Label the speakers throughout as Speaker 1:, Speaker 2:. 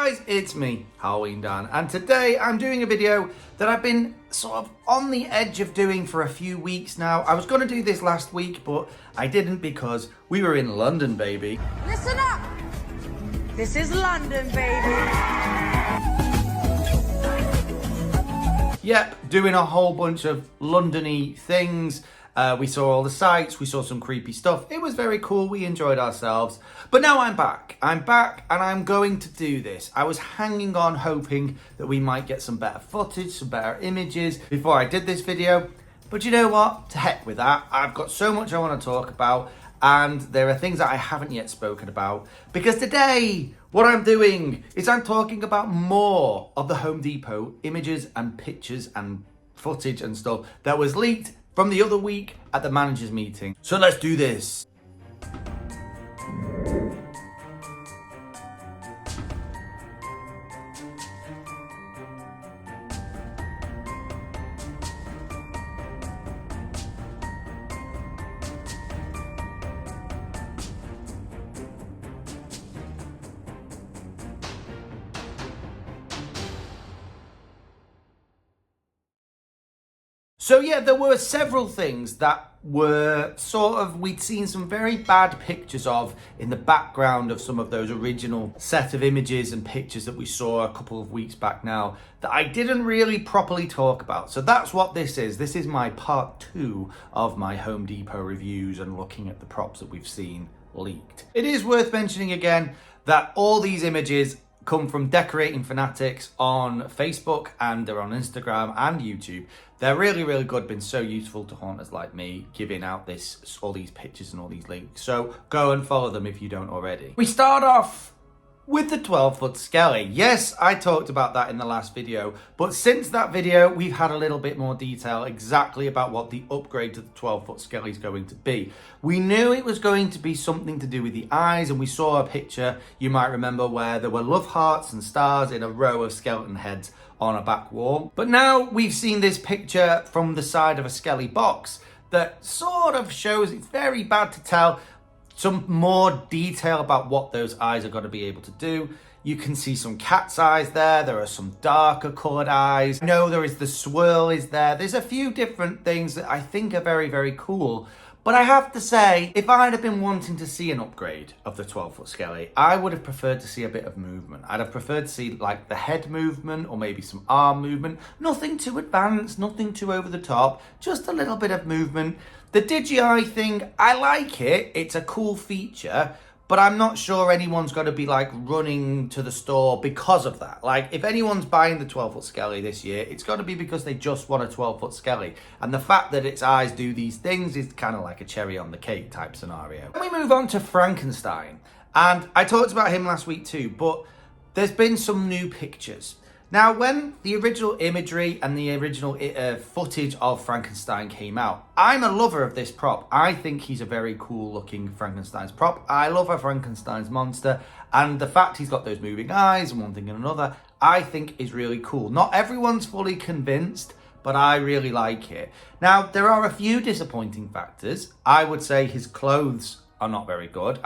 Speaker 1: guys, it's me, Halloween Dan, and today I'm doing a video that I've been sort of on the edge of doing for a few weeks now. I was going to do this last week, but I didn't because we were in London, baby.
Speaker 2: Listen up! This is London, baby.
Speaker 1: Yep, doing a whole bunch of London-y things. We saw all the sights, we saw some creepy stuff. It was very cool, we enjoyed ourselves. But now I'm back and I'm going to do this. I was hanging on hoping that we might get some better footage, some better images before I did this video. But you know what? To heck with that. I've got so much I want to talk about and there are things that I haven't yet spoken about. Because today, what I'm doing is I'm talking about more of the Home Depot images and pictures and footage and stuff that was leaked from the other week at the managers meeting. So let's do this. So yeah, there were several things that were sort of, we'd seen some very bad pictures of in the background of some of those original set of images and pictures that we saw a couple of weeks back now that I didn't really properly talk about. So that's what this is. This is my part 2 of my Home Depot reviews and looking at the props that we've seen leaked. It is worth mentioning again that all these images come from Decorating Fanatics on Facebook and they're on Instagram and YouTube. They're really, really good, been so useful to haunters like me, giving out all these pictures and all these links. So go and follow them if you don't already. We start off with the 12-foot skelly. Yes, I talked about that in the last video, but since that video, we've had a little bit more detail exactly about what the upgrade to the 12-foot skelly is going to be. We knew it was going to be something to do with the eyes, and we saw a picture, you might remember, where there were love hearts and stars in a row of skeleton heads on a back wall. But now we've seen this picture from the side of a skelly box that sort of shows, it's very bad to tell, some more detail about what those eyes are going to be able to do. You can see some cat's eyes there. There are some darker coloured eyes. I know there is the swirl is there. There's a few different things that I think are very, very cool. But I have to say, if I'd have been wanting to see an upgrade of the 12-foot skelly, I would have preferred to see a bit of movement. I'd have preferred to see like the head movement or maybe some arm movement. Nothing too advanced, nothing too over the top, just a little bit of movement. The DigiEye thing, I like it. It's a cool feature, but I'm not sure anyone's going to be like running to the store because of that. Like if anyone's buying the 12-foot skelly this year, it's got to be because they just want a 12-foot skelly. And the fact that its eyes do these things is kind of like a cherry on the cake type scenario. Then we move on to Frankenstein. And I talked about him last week too, but there's been some new pictures. Now, when the original imagery and the original footage of Frankenstein came out, I'm a lover of this prop. I think he's a very cool looking Frankenstein's prop. I love a Frankenstein's monster, and the fact he's got those moving eyes and one thing and another, I think is really cool. Not everyone's fully convinced, but I really like it. Now, there are a few disappointing factors. I would say his clothes are not very good.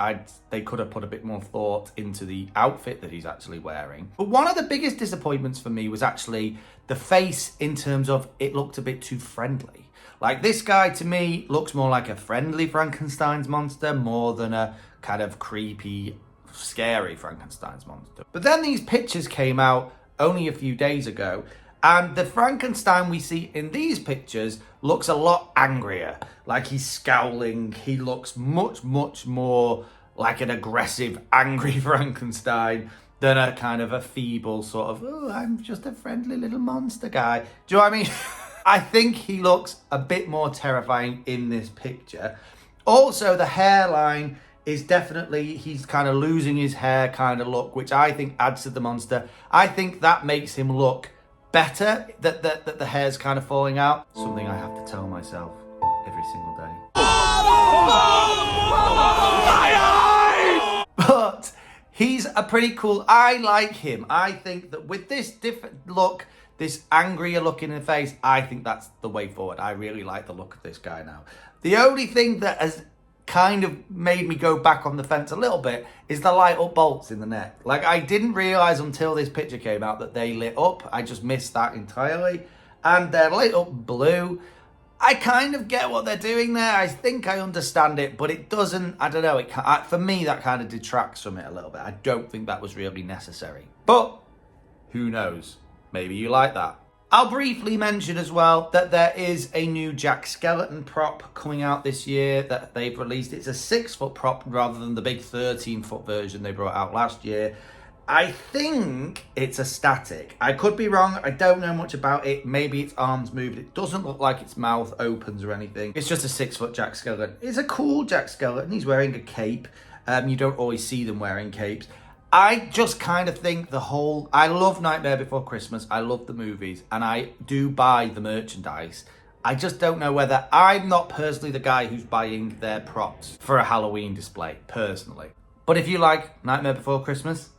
Speaker 1: They could have put a bit more thought into the outfit that he's actually wearing. But one of the biggest disappointments for me was actually the face, in terms of it looked a bit too friendly. Like this guy to me looks more like a friendly Frankenstein's monster more than a kind of creepy, scary Frankenstein's monster. But then these pictures came out only a few days ago, and the Frankenstein we see in these pictures looks a lot angrier. Like he's scowling. He looks much, much more like an aggressive, angry Frankenstein than a kind of a feeble sort of, oh, I'm just a friendly little monster guy. Do you know what I mean? I think he looks a bit more terrifying in this picture. Also, the hairline is definitely, he's kind of losing his hair kind of look, which I think adds to the monster. I think that makes him look better, that the hair's kind of falling out. Something I have to tell myself every single day. But he's a pretty cool, I like him. I think that with this different look, this angrier look in the face, I think that's the way forward. I really like the look of this guy now. The only thing that has kind of made me go back on the fence a little bit is the light up bolts in the neck. Like, I didn't realize until this picture came out that they lit up. I just missed that entirely. And they're lit up blue. I kind of get what they're doing there. I think I understand it, but it doesn't, I don't know, for me that kind of detracts from it a little bit. I don't think that was really necessary. But who knows? Maybe you like that. I'll briefly mention as well that there is a new Jack Skellington prop coming out this year that they've released. It's a 6-foot prop rather than the big 13-foot version they brought out last year. I think it's a static. I could be wrong. I don't know much about it. Maybe its arms moved. It doesn't look like its mouth opens or anything. It's just a 6-foot Jack Skellington. It's a cool Jack Skellington. He's wearing a cape. You don't always see them wearing capes. I just kind of think I love Nightmare Before Christmas. I love the movies and I do buy the merchandise. I just don't know whether I'm not personally the guy who's buying their props for a Halloween display, personally. But if you like Nightmare Before Christmas,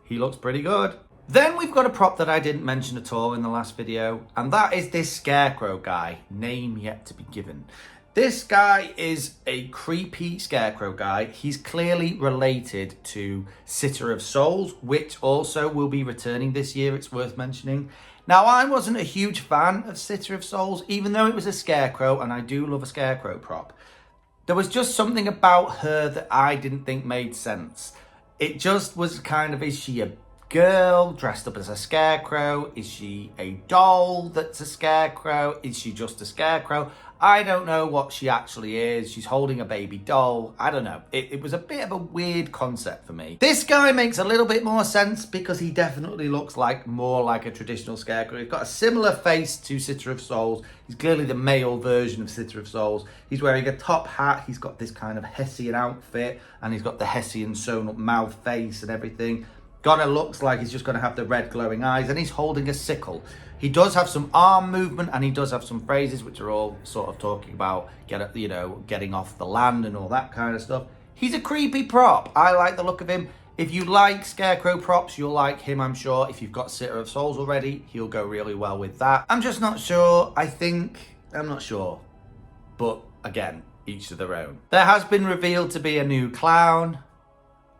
Speaker 1: he looks pretty good. Then we've got a prop that I didn't mention at all in the last video, and that is this scarecrow guy, name yet to be given. This guy is a creepy scarecrow guy. He's clearly related to Sitter of Souls, which also will be returning this year, it's worth mentioning. Now, I wasn't a huge fan of Sitter of Souls, even though it was a scarecrow, and I do love a scarecrow prop. There was just something about her that I didn't think made sense. It just was kind of, is she a girl dressed up as a scarecrow? Is she a doll that's a scarecrow? Is she just a scarecrow? I don't know what she actually is. She's holding a baby doll. I don't know. It was a bit of a weird concept for me. This guy makes a little bit more sense because he definitely looks more like a traditional scarecrow. He's got a similar face to Sitter of Souls. He's clearly the male version of Sitter of Souls. He's wearing a top hat. He's got this kind of Hessian outfit and he's got the Hessian sewn up mouth face and everything. Kind of looks like he's just going to have the red glowing eyes and he's holding a sickle. He does have some arm movement and he does have some phrases which are all sort of talking about getting off the land and all that kind of stuff. He's a creepy prop. I like the look of him. If you like scarecrow props, you'll like him, I'm sure. If you've got Sitter of Souls already, he'll go really well with that. I'm just not sure. I'm not sure. But again, each to their own. There has been revealed to be a new clown.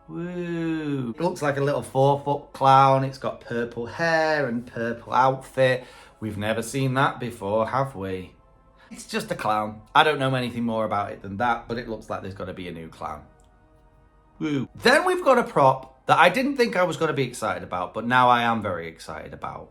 Speaker 1: Woo! It looks like a little 4-foot clown. It's got purple hair and purple outfit. We've never seen that before, have we? It's just a clown. I don't know anything more about it than that, but it looks like there's got to be a new clown. Woo! Then we've got a prop that I didn't think I was going to be excited about, but now I am very excited about.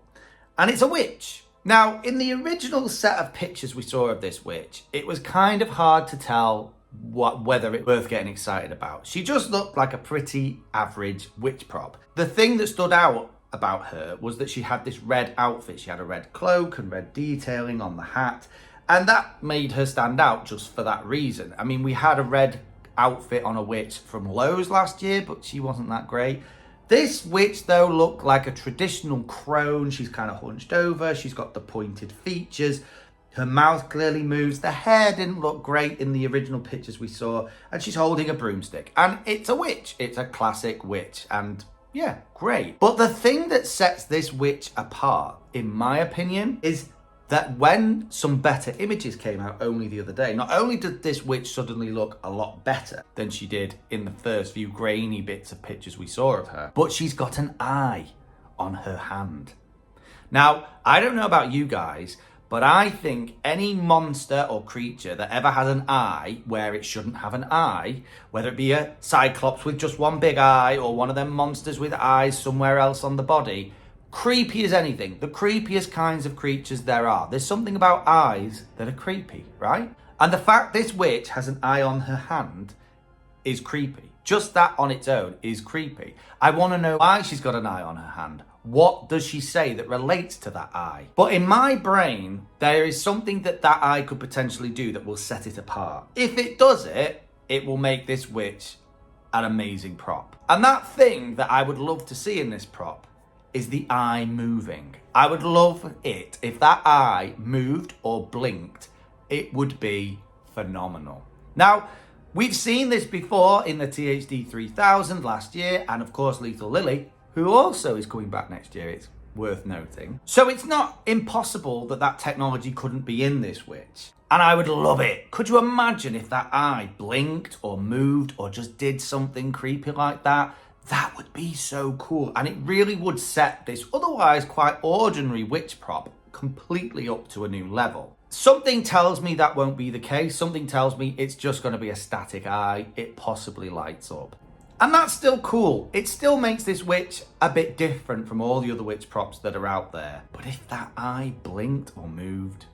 Speaker 1: And it's a witch. Now, in the original set of pictures we saw of this witch, it was kind of hard to tell whether it's worth getting excited about. She just looked like a pretty average witch prop. The thing that stood out about her was that she had this red outfit. She had a red cloak and red detailing on the hat, and that made her stand out just for that reason. I mean, we had a red outfit on a witch from Lowe's last year, but she wasn't that great. This witch, though, looked like a traditional crone. She's kind of hunched over. She's got the pointed features. Her mouth clearly moves. The hair didn't look great in the original pictures we saw. And she's holding a broomstick. And it's a witch. It's a classic witch. And yeah, great. But the thing that sets this witch apart, in my opinion, is that when some better images came out only the other day, not only did this witch suddenly look a lot better than she did in the first few grainy bits of pictures we saw of her, but she's got an eye on her hand. Now, I don't know about you guys, but I think any monster or creature that ever has an eye where it shouldn't have an eye, whether it be a cyclops with just one big eye or one of them monsters with eyes somewhere else on the body, creepy as anything. The creepiest kinds of creatures there are. There's something about eyes that are creepy, right? And the fact this witch has an eye on her hand is creepy. Just that on its own is creepy. I want to know why she's got an eye on her hand. What does she say that relates to that eye? But in my brain, there is something that eye could potentially do that will set it apart. If it does it, it will make this witch an amazing prop. And that thing that I would love to see in this prop is the eye moving. I would love it. If that eye moved or blinked, it would be phenomenal. Now, we've seen this before in the THD 3000 last year, and of course Lethal Lily, who also is coming back next year, it's worth noting. So it's not impossible that technology couldn't be in this witch. And I would love it. Could you imagine if that eye blinked or moved or just did something creepy like that? That would be so cool. And it really would set this otherwise quite ordinary witch prop completely up to a new level. Something tells me that won't be the case. Something tells me it's just going to be a static eye. It possibly lights up. And that's still cool. It still makes this witch a bit different from all the other witch props that are out there. But if that eye blinked or moved,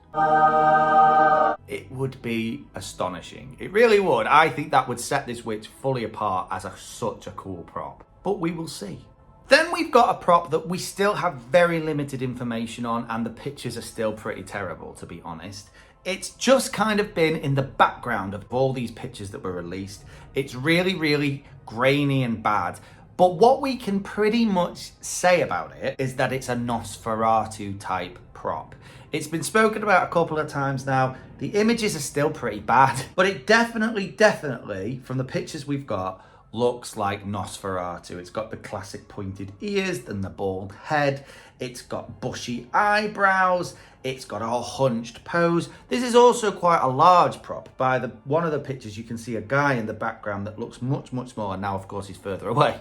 Speaker 1: it would be astonishing. It really would. I think that would set this witch fully apart as such a cool prop. But we will see. Then we've got a prop that we still have very limited information on, and the pictures are still pretty terrible, to be honest. It's just kind of been in the background of all these pictures that were released. It's really, really grainy and bad. But what we can pretty much say about it is that it's a Nosferatu type prop. It's been spoken about a couple of times now. The images are still pretty bad, but it definitely, from the pictures we've got, looks like Nosferatu. It's got the classic pointed ears and the bald head. It's got bushy eyebrows. It's got a hunched pose. This is also quite a large prop. By one of the pictures, you can see a guy in the background that looks much, much smaller. Now, of course, he's further away.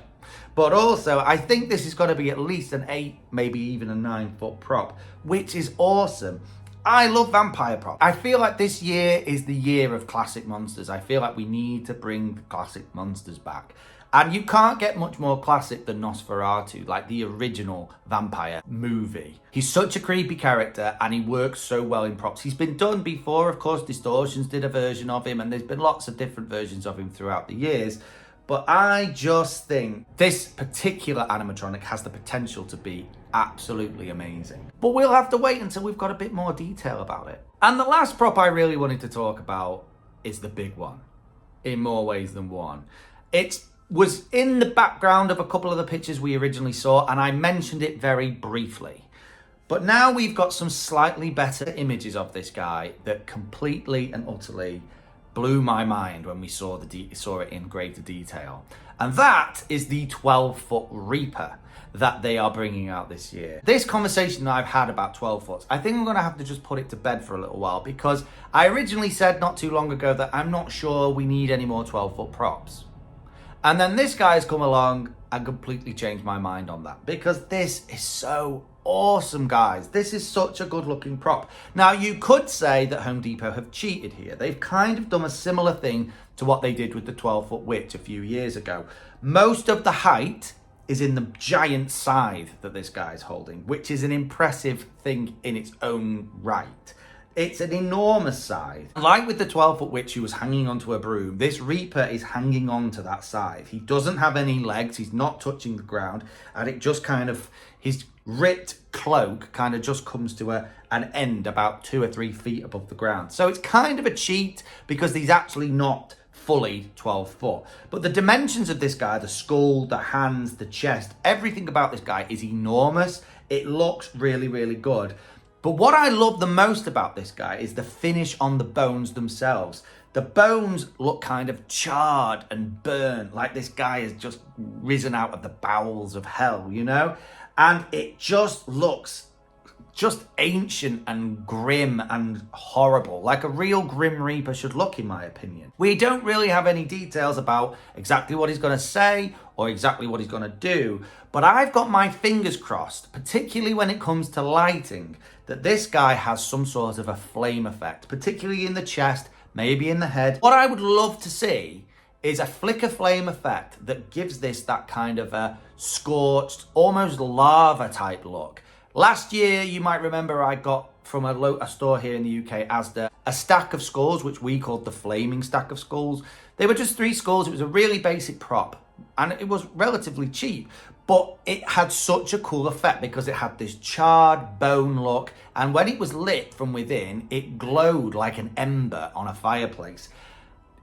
Speaker 1: But also, I think this is going to be at least an 8, maybe even a 9-foot prop, which is awesome. I love vampire props. I feel like this year is the year of classic monsters. I feel like we need to bring the classic monsters back. And you can't get much more classic than Nosferatu, like the original vampire movie. He's such a creepy character and he works so well in props. He's been done before, of course, Distortions did a version of him, and there's been lots of different versions of him throughout the years. But I just think this particular animatronic has the potential to be absolutely amazing. But we'll have to wait until we've got a bit more detail about it. And the last prop I really wanted to talk about is the big one, in more ways than one. It was in the background of a couple of the pictures we originally saw, and I mentioned it very briefly. But now we've got some slightly better images of this guy that completely and utterly blew my mind when we saw it in greater detail. And that is the 12-foot Reaper that they are bringing out this year. This conversation that I've had about 12 foots, I think I'm going to have to just put it to bed for a little while, because I originally said not too long ago that I'm not sure we need any more 12-foot props. And then this guy has come along and completely changed my mind on that, because this is so awesome, guys. This is such a good looking prop. Now, you could say that Home Depot have cheated here. They've kind of done a similar thing to what they did with the 12-foot witch a few years ago. Most of the height is in the giant scythe that this guy's holding, which is an impressive thing in its own right. It's an enormous scythe. Like with the 12-foot witch who was hanging onto a broom, this Reaper is hanging on to that scythe. He doesn't have any legs, he's not touching the ground, and it just kind of, his ripped cloak kind of just comes to an end about 2 or 3 feet above the ground. So it's kind of a cheat because he's actually not fully 12 foot. But the dimensions of this guy, the skull, the hands, the chest, everything about this guy is enormous. It looks really, really good. But what I love the most about this guy is the finish on the bones themselves. The bones look kind of charred and burnt, like this guy has just risen out of the bowels of hell, you know? And it just looks just ancient and grim and horrible, like a real Grim Reaper should look, in my opinion. We don't really have any details about exactly what he's going to say or exactly what he's going to do, but I've got my fingers crossed, particularly when it comes to lighting, that this guy has some sort of a flame effect, particularly in the chest, maybe in the head. What I would love to see is a flicker flame effect that gives this that kind of a scorched, almost lava type look. Last year, you might remember I got from a store here in the UK, Asda, a stack of skulls, which we called the flaming stack of skulls. They were just 3 skulls. It was a really basic prop and it was relatively cheap, but it had such a cool effect because it had this charred bone look. And when it was lit from within, it glowed like an ember on a fireplace.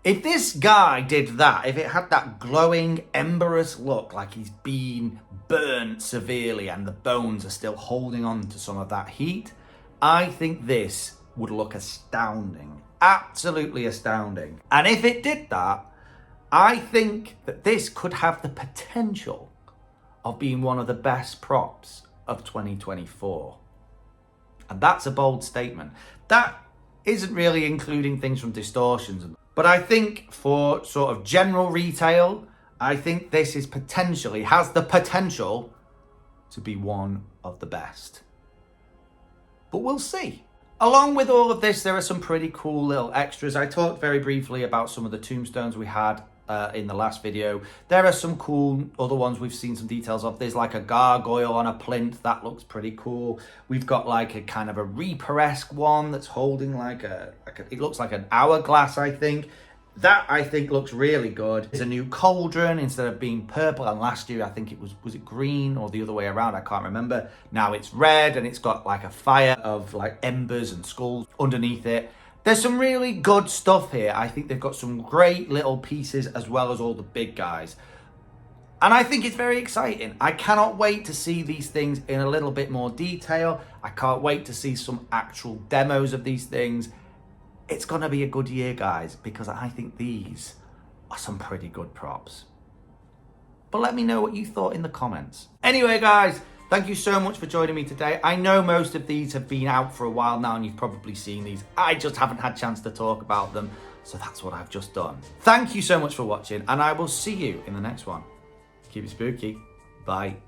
Speaker 1: If this guy did that, if it had that glowing, emberous look, like he's been burnt severely and the bones are still holding on to some of that heat, I think this would look astounding. Absolutely astounding. And if it did that, I think that this could have the potential of being one of the best props of 2024. And that's a bold statement. That isn't really including things from Distortions. But I think for sort of general retail, I think this is has the potential to be one of the best. But we'll see. Along with all of this, there are some pretty cool little extras. I talked very briefly about some of the tombstones we had in the last video. There are some cool other ones we've seen some details of. There's like a gargoyle on a plinth. That looks pretty cool. We've got like a kind of a Reaper-esque one that's holding it looks like an hourglass, I think. That, I think, looks really good. It's a new cauldron instead of being purple. And last year, I think it was it green or the other way around? I can't remember. Now it's red and it's got like a fire of like embers and skulls underneath it. There's some really good stuff here. I think they've got some great little pieces as well as all the big guys. And I think it's very exciting. I cannot wait to see these things in a little bit more detail. I can't wait to see some actual demos of these things. It's going to be a good year, guys, because I think these are some pretty good props. But let me know what you thought in the comments. Anyway, guys, thank you so much for joining me today. I know most of these have been out for a while now and you've probably seen these. I just haven't had a chance to talk about them. So that's what I've just done. Thank you so much for watching and I will see you in the next one. Keep it spooky. Bye.